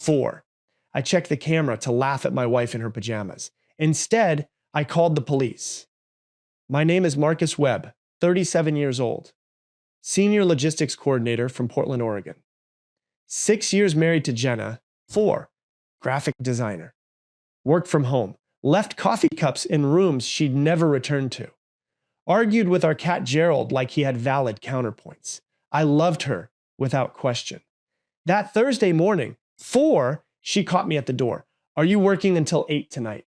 4. I checked the camera to laugh at my wife in her pajamas. Instead, I called the police. My name is Marcus Webb, 37 years old. Senior logistics coordinator from Portland, Oregon. 6 years married to Jenna. 4. Graphic designer. Worked from home. Left coffee cups in rooms she'd never returned to. Argued with our cat Gerald like he had valid counterpoints. I loved her without question. That Thursday morning, 4, she caught me at the door. Are you working until 8 tonight?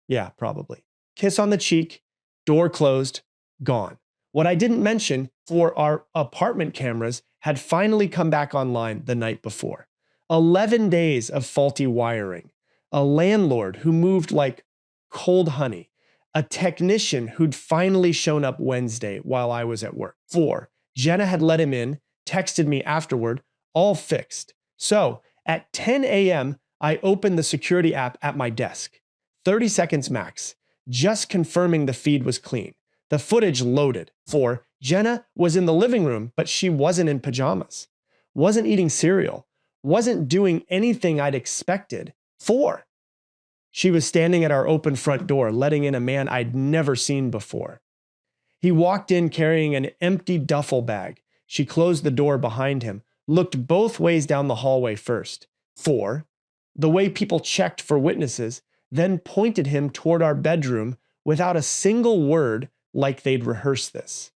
Yeah, probably. Kiss on the cheek, door closed, gone. What I didn't mention, 4, our apartment cameras had finally come back online the night before. 11 days of faulty wiring. A landlord who moved like cold honey. A technician who'd finally shown up Wednesday while I was at work. 4. Jenna had let him in, texted me afterward, all fixed. So, at 10 a.m., I opened the security app at my desk. 30 seconds max, just confirming the feed was clean. The footage loaded. 4. Jenna was in the living room, but she wasn't in pajamas. Wasn't eating cereal. Wasn't doing anything I'd expected. 4. She was standing at our open front door, letting in a man I'd never seen before. He walked in carrying an empty duffel bag. She closed the door behind him, looked both ways down the hallway first. 4. The way people checked for witnesses, then pointed him toward our bedroom without a single word, like they'd rehearsed this.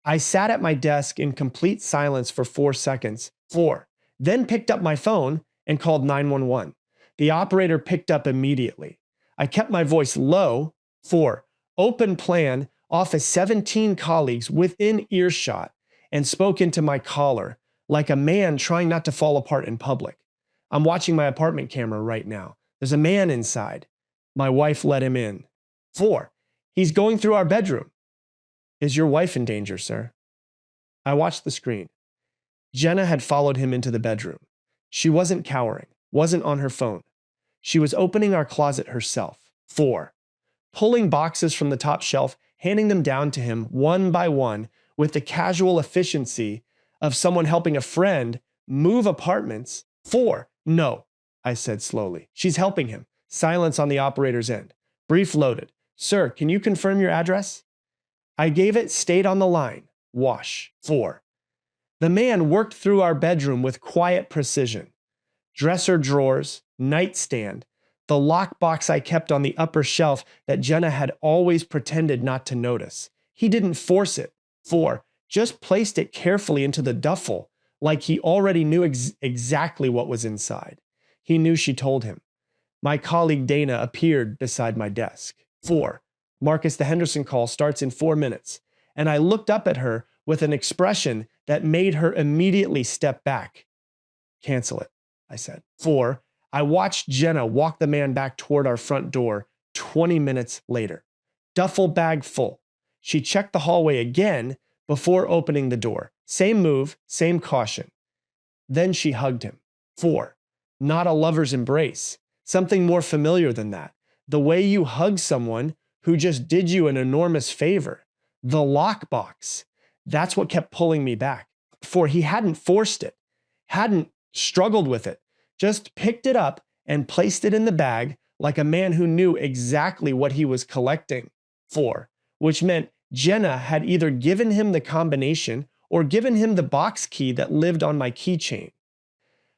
I sat at my desk in complete silence for 4 seconds. 4. Then picked up my phone and called 911. The operator picked up immediately. I kept my voice low. 4. Open plan, office 17 colleagues within earshot, and spoke into my collar like a man trying not to fall apart in public. I'm watching my apartment camera right now. There's a man inside. My wife let him in. 4. He's going through our bedroom. Is your wife in danger, sir? I watched the screen. Jenna had followed him into the bedroom. She wasn't cowering, wasn't on her phone. She was opening our closet herself. 4. Pulling boxes from the top shelf, handing them down to him one by one with the casual efficiency of someone helping a friend move apartments. 4. No, I said slowly. She's helping him. Silence on the operator's end. Brief loaded. Sir, can you confirm your address? I gave it, stayed on the line. Wash. 4. The man worked through our bedroom with quiet precision. Dresser drawers, nightstand, the lockbox I kept on the upper shelf that Jenna had always pretended not to notice. He didn't force it. 4. Just placed it carefully into the duffel, like he already knew exactly what was inside. He knew she told him. My colleague Dana appeared beside my desk. 4. Marcus, the Henderson call starts in 4 minutes, and I looked up at her with an expression that made her immediately step back. Cancel it, I said. 4. I watched Jenna walk the man back toward our front door 20 minutes later. Duffel bag full. She checked the hallway again before opening the door. Same move, same caution. Then she hugged him. 4. Not a lover's embrace. Something more familiar than that. The way you hug someone who just did you an enormous favor. The lockbox. That's what kept pulling me back. 4. He hadn't forced it. Hadn't struggled with it. Just picked it up and placed it in the bag like a man who knew exactly what he was collecting. 4. Which meant Jenna had either given him the combination or given him the box key that lived on my keychain.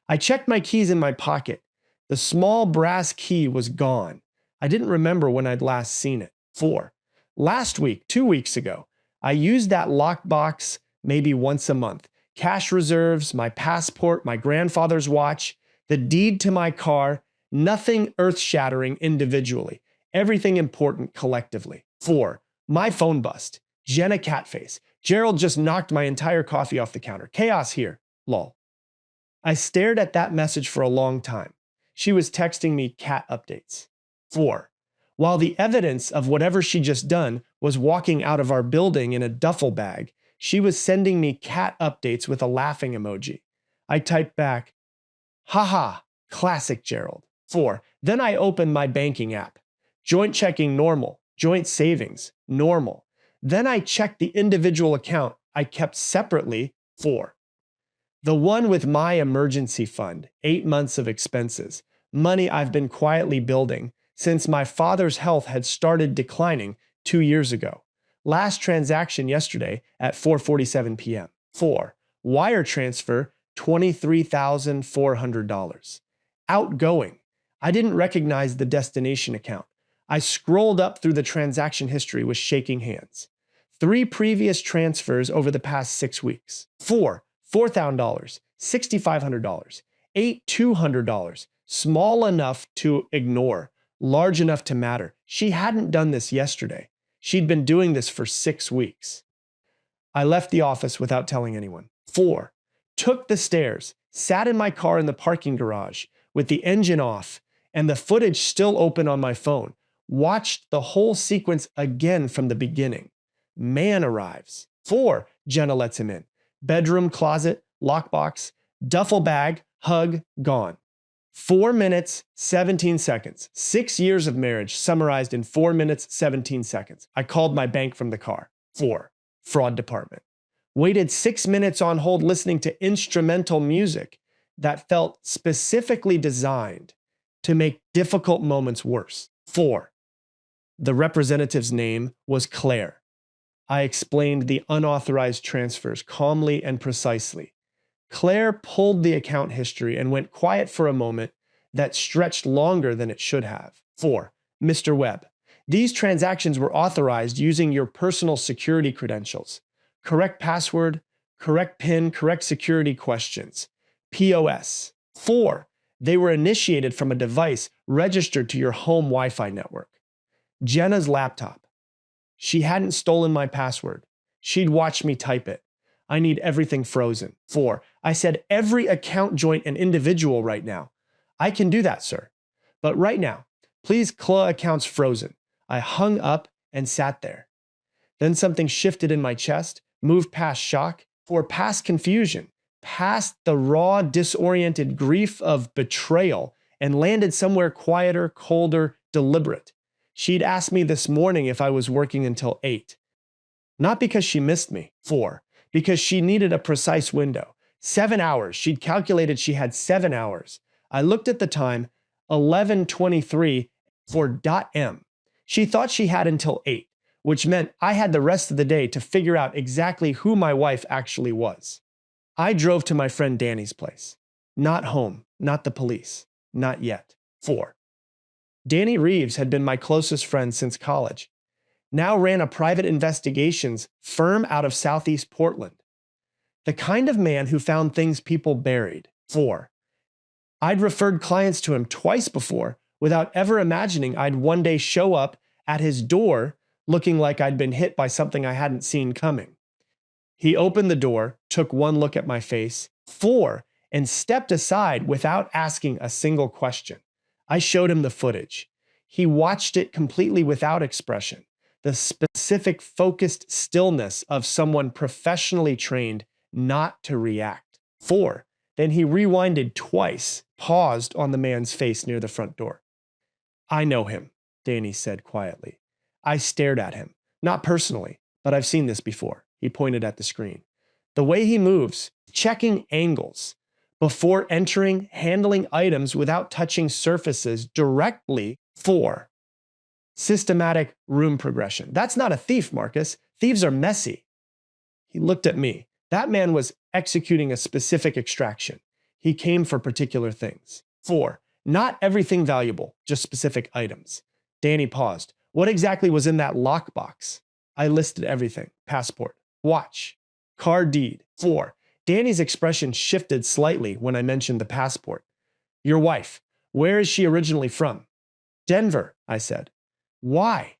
I checked my keys in my pocket. The small brass key was gone. I didn't remember when I'd last seen it. 4. Last week, 2 weeks ago, I used that lockbox maybe once a month. Cash reserves, my passport, my grandfather's watch, the deed to my car, nothing earth-shattering individually, everything important collectively. 4. My phone bust. Jenna catface. Gerald just knocked my entire coffee off the counter. Chaos here. Lol. I stared at that message for a long time. She was texting me cat updates. 4. While the evidence of whatever she just done was walking out of our building in a duffel bag, she was sending me cat updates with a laughing emoji. I typed back, haha, classic Gerald. 4. Then I opened my banking app. Joint checking normal. Joint savings normal. Then I checked the individual account I kept separately. 4. The one with my emergency fund, 8 months of expenses, money I've been quietly building since my father's health had started declining 2 years ago. Last transaction yesterday at 4:47 p.m. 4. Wire transfer, $23,400. Outgoing. I didn't recognize the destination account. I scrolled up through the transaction history with shaking hands. 3 previous transfers over the past 6 weeks. 4. $4,000, $6,500, 8. $200. Small enough to ignore, large enough to matter. She hadn't done this yesterday. She'd been doing this for 6 weeks. I left the office without telling anyone. 4. Took the stairs, sat in my car in the parking garage with the engine off and the footage still open on my phone. Watched the whole sequence again from the beginning. Man arrives. 4. Jenna lets him in. Bedroom, closet, lockbox, duffel bag, hug, gone. 4 minutes, 17 seconds. 6 years of marriage summarized in 4 minutes, 17 seconds. I called my bank from the car. 4. Fraud department. Waited 6 minutes on hold listening to instrumental music that felt specifically designed to make difficult moments worse. 4. The representative's name was Claire. I explained the unauthorized transfers calmly and precisely. Claire pulled the account history and went quiet for a moment that stretched longer than it should have. 4. Mr. Webb, these transactions were authorized using your personal security credentials. Correct password, correct PIN, correct security questions. POS. 4. They were initiated from a device registered to your home Wi-Fi network. Jenna's laptop. She hadn't stolen my password. She'd watched me type it. I need everything frozen. 4. I said every account joint and individual right now. I can do that, sir. But right now, please claw accounts frozen. I hung up and sat there. Then something shifted in my chest, moved past shock, or past confusion, past the raw, disoriented grief of betrayal, and landed somewhere quieter, colder, deliberate. She'd asked me this morning if I was working until 8. Not because she missed me. 4. Because she needed a precise window. 7 hours. She'd calculated she had 7 hours. I looked at the time, 11:23 for .m. She thought she had until 8, which meant I had the rest of the day to figure out exactly who my wife actually was. I drove to my friend Danny's place. Not home, not the police, not yet. 4. Danny Reeves had been my closest friend since college. Now ran a private investigations firm out of Southeast Portland. The kind of man who found things people buried. 4. I'd referred clients to him twice before without ever imagining I'd one day show up at his door looking like I'd been hit by something I hadn't seen coming. He opened the door, took one look at my face. 4. And stepped aside without asking a single question. I showed him the footage. He watched it completely without expression. The specific focused stillness of someone professionally trained not to react. 4. Then he rewinded twice, paused on the man's face near the front door. I know him, Danny said quietly. I stared at him. Not personally, but I've seen this before. He pointed at the screen. The way he moves, checking angles, before entering, handling items without touching surfaces directly. 4. Systematic room progression. That's not a thief, Marcus. Thieves are messy. He looked at me. That man was executing a specific extraction. He came for particular things. 4. Not everything valuable, just specific items. Danny paused. What exactly was in that lockbox? I listed everything. Passport, watch, car deed. 4. Danny's expression shifted slightly when I mentioned the passport. Your wife, where is she originally from? Denver, I said. Why?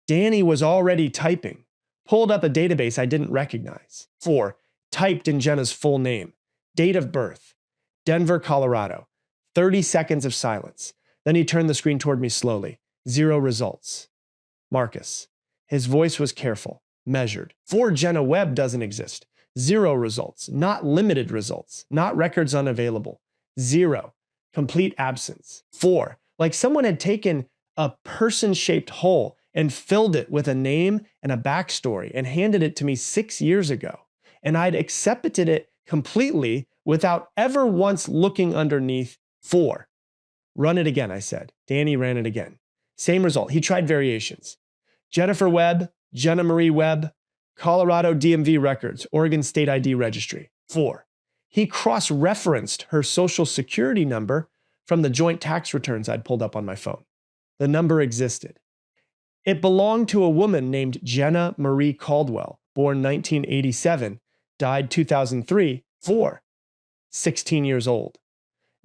Danny was already typing. Pulled up a database I didn't recognize. 4. Typed in Jenna's full name. Date of birth. Denver, Colorado. 30 seconds of silence. Then he turned the screen toward me slowly. 0 results. Marcus. His voice was careful, measured. 4. Jenna Webb doesn't exist. 0 results. Not limited results. Not records unavailable. 0. Complete absence. 4. Like someone had taken a person-shaped hole and filled it with a name and a backstory and handed it to me 6 years ago. And I'd accepted it completely without ever once looking underneath. 4. Run it again, I said. Danny ran it again. Same result. He tried variations. Jennifer Webb, Jenna Marie Webb, Colorado DMV records, Oregon State ID Registry. 4. He cross-referenced her social security number from the joint tax returns I'd pulled up on my phone. The number existed. It belonged to a woman named Jenna Marie Caldwell, born 1987, died 2003, 4. 16 years old.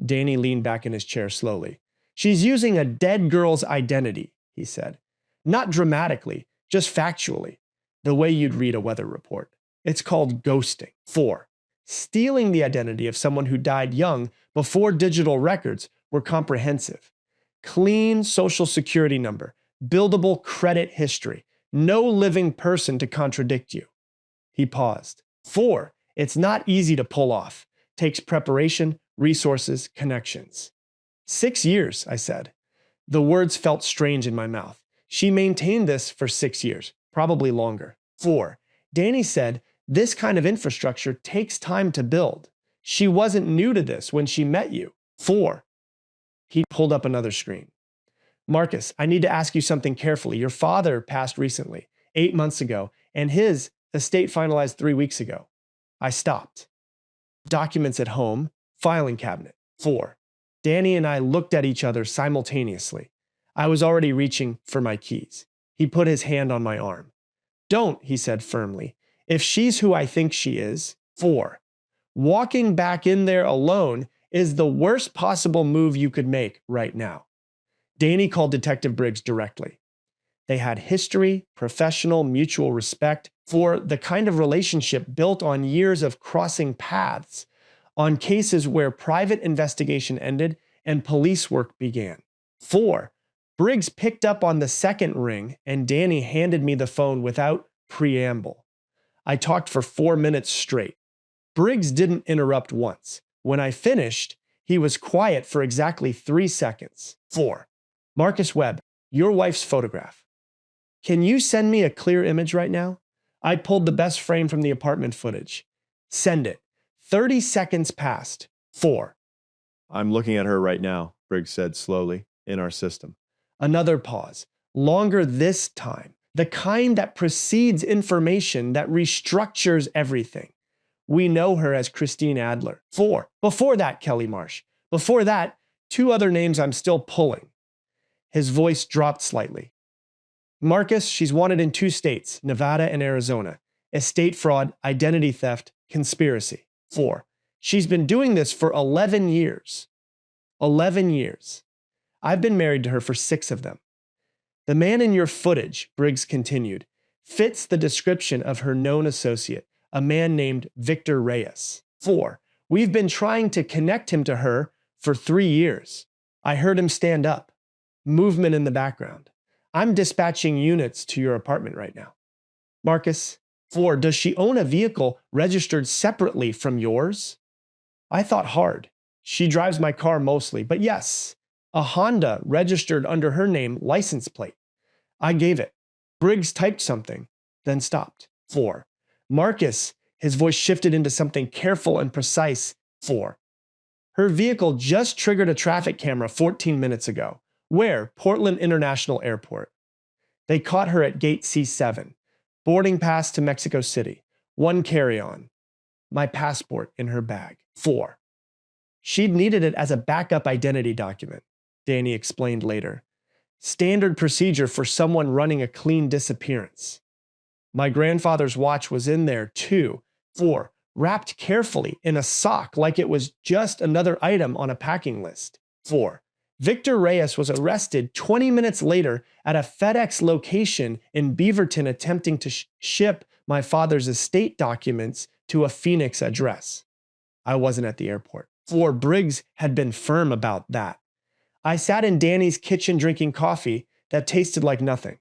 Danny leaned back in his chair slowly. She's using a dead girl's identity, he said. Not dramatically, just factually, the way you'd read a weather report. It's called ghosting. 4. Stealing the identity of someone who died young before digital records were comprehensive. Clean social security number, buildable credit history, no living person to contradict you. He paused. 4. It's not easy to pull off. Takes preparation, resources, connections. 6 years, I said. The words felt strange in my mouth. She maintained this for 6 years, probably longer. 4. Danny said, this kind of infrastructure takes time to build. She wasn't new to this when she met you. 4. He pulled up another screen. Marcus, I need to ask you something carefully. Your father passed recently, 8 months ago, and his estate finalized 3 weeks ago. I stopped. Documents at home, filing cabinet. 4. Danny and I looked at each other simultaneously. I was already reaching for my keys. He put his hand on my arm. Don't, he said firmly. If she's who I think she is. 4. Walking back in there alone is the worst possible move you could make right now. Danny called Detective Briggs directly. They had history, professional, mutual respect for the kind of relationship built on years of crossing paths, on cases where private investigation ended and police work began. 4. Briggs picked up on the second ring and Danny handed me the phone without preamble. I talked for 4 minutes straight. Briggs didn't interrupt once. When I finished, he was quiet for exactly 3 seconds. 4. Marcus Webb, your wife's photograph. Can you send me a clear image right now? I pulled the best frame from the apartment footage. Send it. 30 seconds passed. 4. I'm looking at her right now, Briggs said slowly, in our system. Another pause. Longer this time. The kind that precedes information that restructures everything. We know her as Christine Adler. 4. Before that, Kelly Marsh. Before that, 2 other names I'm still pulling. His voice dropped slightly. Marcus, she's wanted in 2 states, Nevada and Arizona. Estate fraud, identity theft, conspiracy. 4. She's been doing this for 11 years. 11 years. I've been married to her for 6 of them. The man in your footage, Briggs continued, fits the description of her known associate, a man named Victor Reyes. 4. We've been trying to connect him to her for 3 years. I heard him stand up. Movement in the background. I'm dispatching units to your apartment right now. Marcus, 4. Does she own a vehicle registered separately from yours? I thought hard. She drives my car mostly, but yes, a Honda registered under her name license plate. I gave it. Briggs typed something, then stopped. 4. Marcus, his voice shifted into something careful and precise. 4. Her vehicle just triggered a traffic camera 14 minutes ago. Where? Portland International Airport. They caught her at gate C7. Boarding pass to Mexico City. 1 carry-on. My passport in her bag. 4. She'd needed it as a backup identity document, Danny explained later. Standard procedure for someone running a clean disappearance. My grandfather's watch was in there too. 4. Wrapped carefully in a sock like it was just another item on a packing list. 4. Victor Reyes was arrested 20 minutes later at a FedEx location in Beaverton attempting to ship my father's estate documents to a Phoenix address. I wasn't at the airport. 4. Briggs had been firm about that. I sat in Danny's kitchen drinking coffee that tasted like nothing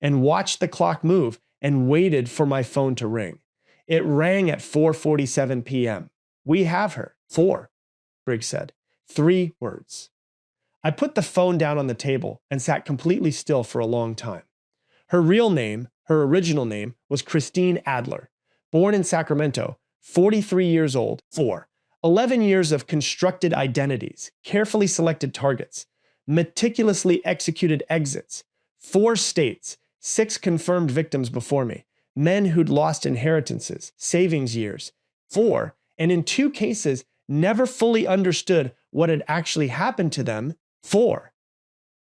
and watched the clock move and waited for my phone to ring. It rang at 4:47 p.m. We have her. 4, Briggs said. 3 words. I put the phone down on the table and sat completely still for a long time. Her real name, her original name, was Christine Adler. Born in Sacramento, 43 years old. 4. 11 years of constructed identities, carefully selected targets, meticulously executed exits, 4 states, 6 confirmed victims before me, men who'd lost inheritances, savings years, 4, and in 2 cases, never fully understood what had actually happened to them, 4.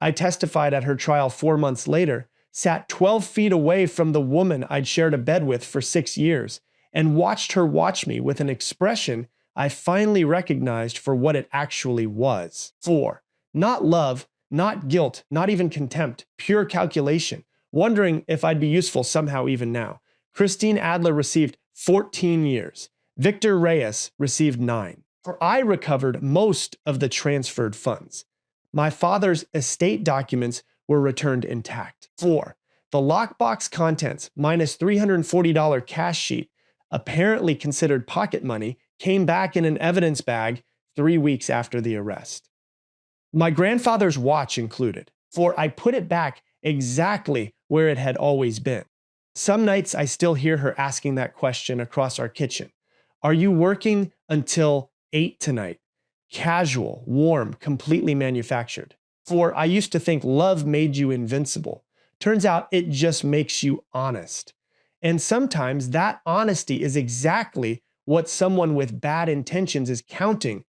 I testified at her trial 4 months later, sat 12 feet away from the woman I'd shared a bed with for 6 years, and watched her watch me with an expression I finally recognized for what it actually was. 4. Not love, not guilt, not even contempt, pure calculation, wondering if I'd be useful somehow even now. Christine Adler received 14 years. Victor Reyes received 9. For I recovered most of the transferred funds. My father's estate documents were returned intact. 4. The lockbox contents minus $340 cash sheet, apparently considered pocket money, came back in an evidence bag 3 weeks after the arrest. My grandfather's watch included, for I put it back exactly where it had always been. Some nights I still hear her asking that question across our kitchen. Are you working until 8 tonight? Casual, warm, completely manufactured. For I used to think love made you invincible. Turns out it just makes you honest. And sometimes that honesty is exactly what someone with bad intentions is counting